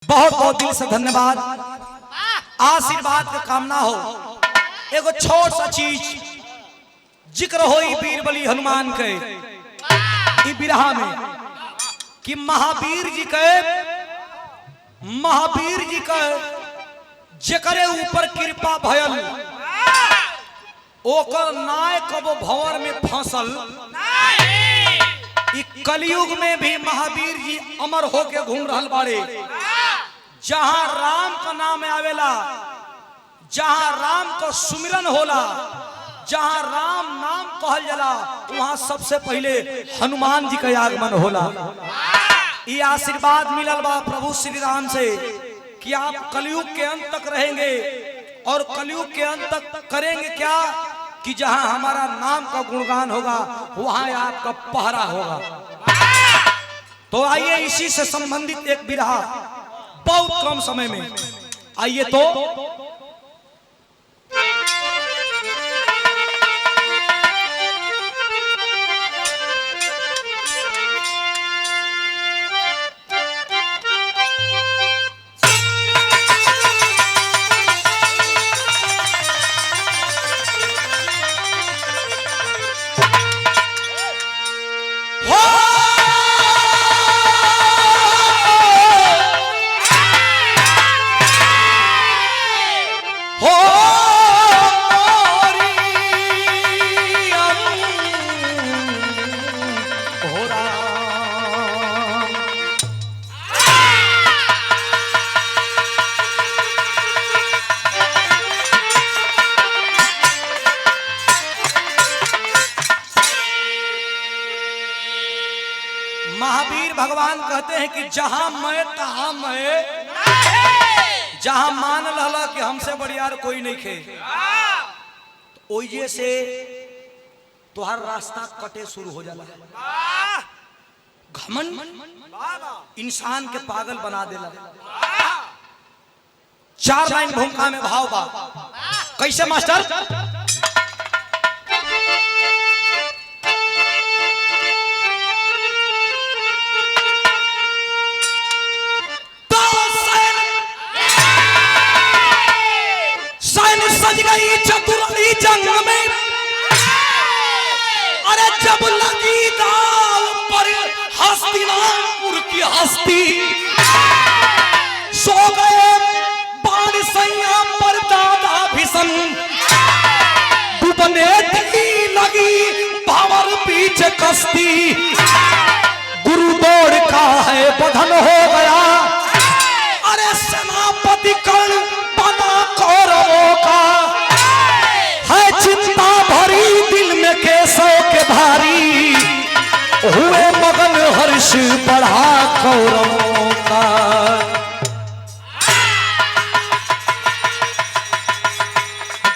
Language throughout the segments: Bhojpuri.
बहुत बहुत दिल से धन्यवाद। आशीर्वाद का कामना हो। एगो छोट सा चीज जिक्र हो वीर बली हनुमान के बिरहा में कि महावीर जी के जेकरे ऊपर कृपा भयल ओकर नाय कबो भंवर में फंसल। कलयुग में भी महावीर जी अमर होके घूम रहल बाड़े। जहां राम का नाम आवेला, जहां राम का सुमिरन होला, जहां राम नाम कहल जाला वहां सबसे पहले हनुमान जी का आगमन होला। ये आशीर्वाद मिलल बा प्रभु श्री राम से कि आप कलयुग के अंत तक रहेंगे और कलयुग के अंत तक करेंगे क्या कि जहां हमारा नाम का गुणगान होगा वहां आपका पहरा होगा। तो आइए इसी से संबंधित एक बिरहा बहुत कम समय में। आइए तो महावीर भगवान कहते हैं कि जहां मैं तहां मैं, जहां मान लहला कि हमसे बढ़ियार कोई नहीं खे ओइजे से तुहार रास्ता कटे शुरू हो जाला। घमंड इंसान के पागल बना देला। चार लाइन भूमिका में भाव बा। कैसे मास्टर? सज गई चतुराई जंग में, अरे जब लगी दाव पर हस्तिनापुर की हस्ती, सो गए बाण सैया पर दादा भीषण, डूबने थी लगी भंवर बीच कश्ती, गुरु दौड़ का है बधन हो गया, अरे सेनापति कर्ण बना कौरवों का, चिंता भरी दिल में केसों के भारी, हुए मगन हर्ष बढ़ा कौरवों का।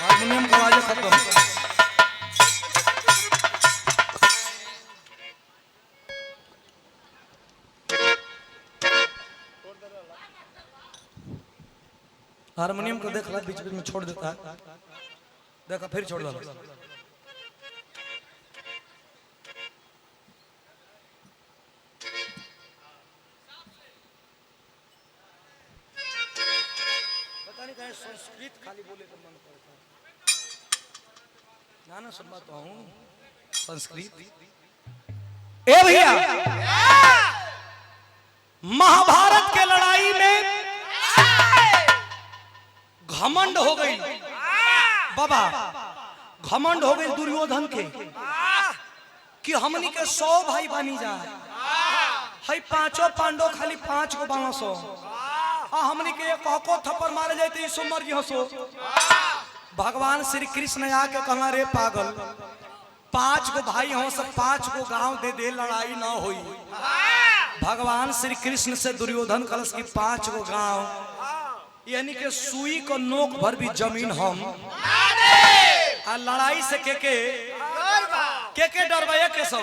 हारमोनियम का आवाज खत्म। हारमोनियम को देख ला बीच बीच में छोड़ देता है। देखा फिर छोड़ दो। पता नहीं कहीं संस्कृत खाली बोले तो मन करता है। ना सुन बात हूँ संस्कृत। ए भैया, महाभारत के लड़ाई में घमंड हो गई बाबा, घमंड हो गई दुर्योधन के कि हमनी के 100 भाई बनी जा है, पांचों पांडव खाली 5 को बाणा 100 हमनी के एक को थप्पड़ मारे जाते सो मर जी हंसो। भगवान श्री कृष्ण आके कहा रे पागल, 5 को भाई हो सब 5 को गांव दे दे लड़ाई ना हुई। भगवान श्री कृष्ण से दुर्योधन कलश की 5 को गांव यानी के सुई को नोक भर भी जमीन हम आ लड़ाई से के डरवाए के सो।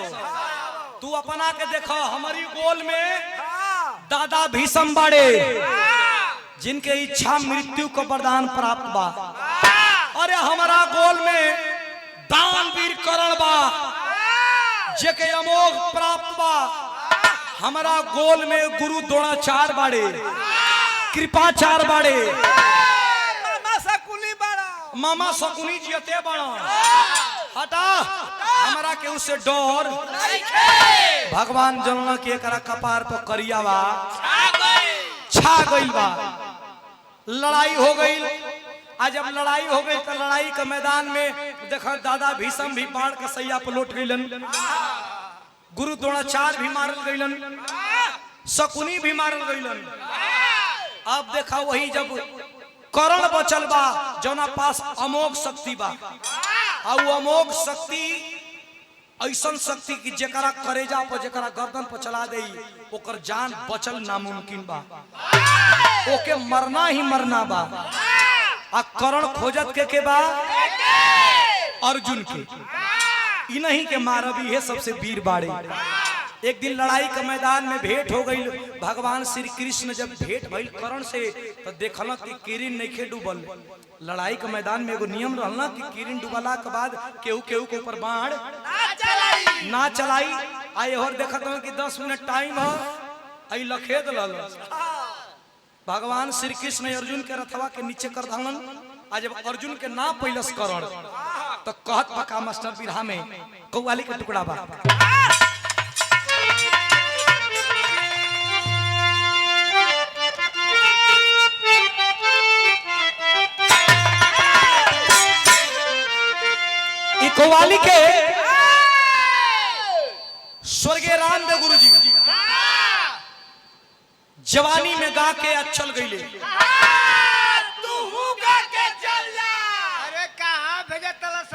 तू अपना के देखो हमारी गोल में दादा भीषम बाड़े जिनके इच्छा मृत्यु को वरदान प्राप्त बा। अरे हमारा गोल में दानवीर करण बा जेके अमोघ प्राप्त बा। हमारा गोल में गुरु द्रोणाचार्य बाड़े कृपाचार बाड़े, मामा सकुनी बड़ा, मामा सकुनी जियते बड़ा। हटा हमारा के उससे डर। भगवान जनना के एकरा कपार पर करिया बा छा गई बा। लड़ाई हो गई। आज जब लड़ाई हो गई तो लड़ाई के मैदान में देखा दादा भीषम भी बाढ़ के सैया पर लौट गईलन, गुरु द्रोणाचार्य भी मारल गईलन, शकुनी भी मारल गईलन। अब देखा वही जब करण बचल बा जौना पास अमोघ शक्ति बा, और वो अमोघ शक्ति ऐसा शक्ति की जेकरा करेजा पर जेकरा गर्दन पर चला दे ओकर जान बचल नामुमकिन बा, ओके मरना ही मरना बा। आ करण खोजत के बा अर्जुन के, इन्हीं के मारब ये सबसे वीर बाड़े। एक दिन लड़ाई के मैदान में भेंट हो गई। भगवान श्री कृष्ण जब भेंट भइल करण से तो देखल कि किरण नहीं डूबल। लड़ाई के मैदान में एगो नियम रहना कि किरण डूबला के बाद केहू केहू के ऊपर बाण ना चलाई। आए और देखत हूं कि 10 मिनट टाइम है, आई लखेद लल। भगवान श्री कृष्ण अर्जुन के रथवा के नीचे कर धलन। आज जब अर्जुन के ना पैलस करण तो कहत पका मास्टर बिरहा में कौवाली के टुकड़ा बा। कौवाली के स्वर्गीय रामदेव गुरु जी जवानी में गा के चल गईले। तू गा के चल जा। अरे कहाँ भेजे तलस?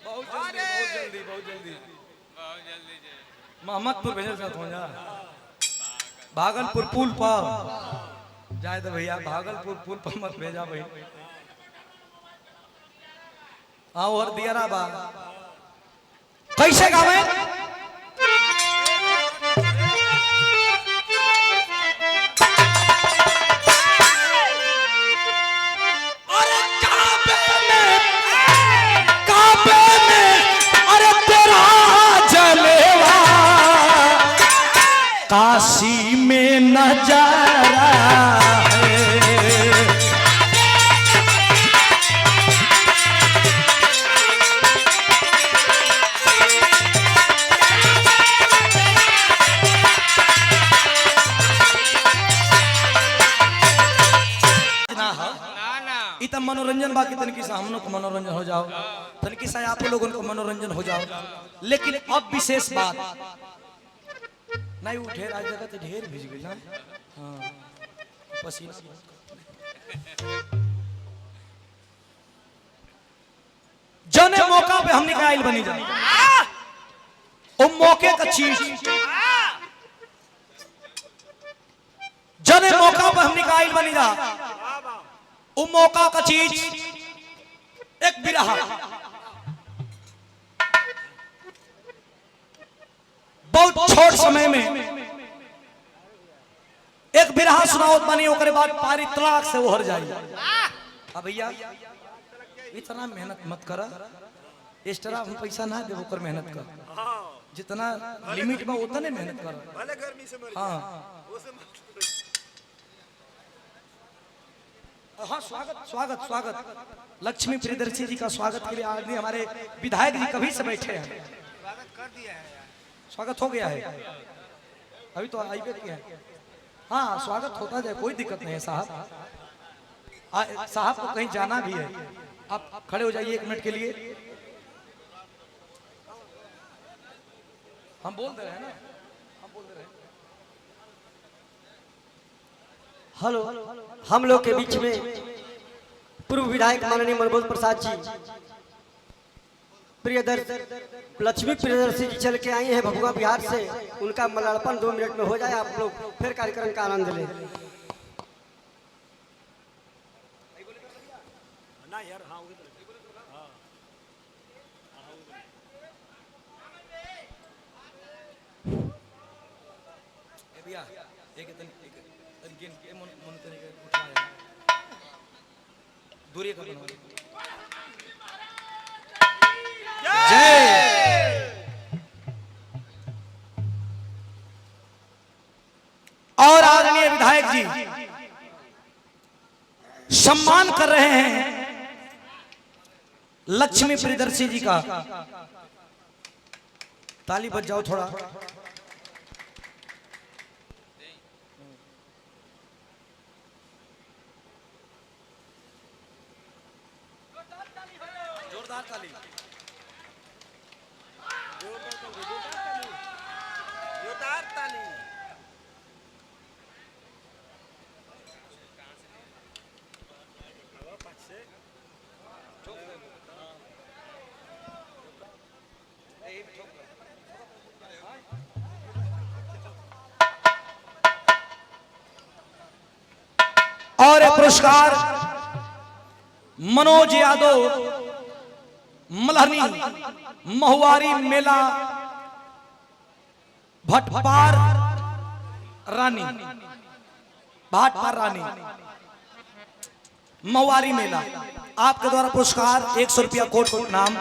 बहुत जल्दी मोहम्मदपुर भेजे साथ हो जा। भागलपुर पुल पर जाए तो भैया, भागलपुर पुल पर मत भेजा भाई। हाँ और दिया बा कैसे गावे? अरे काबे में अरे तेरा जलवा काशी में नजारा मनोरंजन बाकी तनकी सा हम लोग को मनोरंजन हो जाओ, तनकी सा आप लोगों को मनोरंजन हो जाओ। लेकिन अब विशेष बात नहीं, वो ढेर आज जगह तो ढेर भिज गई ना। हाँ पसीना जने मौका पे हम निकाल बनी जाए ओ मौके का चीज जने मौका पे हम निकाल बनी जा वो मौका का चीज एक बिरहा बहुत छोट समय में एक बिरहा सुनाओ बनी, ओकरे बाद पारी तलाक से उहर जाई। अब भैया इतना मेहनत मत कर, एक्स्ट्रा हम पैसा ना दे, ओकर मेहनत कर, जितना लिमिट में उतने मेहनत कर। भले गर्मी से मर हाँ हाँ स्वागत स्वागत स्वागत लक्ष्मी प्रियदर्शी जी का स्वागत के लिए आदमी हमारे विधायक जी कभी से बैठे हैं। स्वागत कर दिया है, स्वागत हो गया है, अभी तो आईपीएल किया है। हाँ स्वागत होता जाए, कोई दिक्कत नहीं है साहब। साहब को कहीं जाना भी है, आप खड़े हो जाइए 1 मिनट के लिए। हम बोल दे रहे हैं ना, हम बोल दे रहे हैं। हेलो, हम लोग के बीच में पूर्व विधायक माननीय मनोज प्रसाद जी लक्ष्मी प्रियदर्शी जी चल के आई हैं भभुआ बिहार से। उनका मलार्पण 2 मिनट में हो जाए, आप लोग फिर कार्यक्रम का आनंद लें। दूरी का जय। और आदरणीय विधायक जी सम्मान कर रहे हैं लक्ष्मी प्रियदर्शी जी का। ताली बज जाओ थोड़ा। जोरदार ताली। जोरदार ताली। और ये पुरस्कार मनोज यादव मल्हनी महुआरी मेला भटपार रानी भाटपार रानी महुआरी मेला आपके द्वारा पुरस्कार 100 रुपया कोट नाम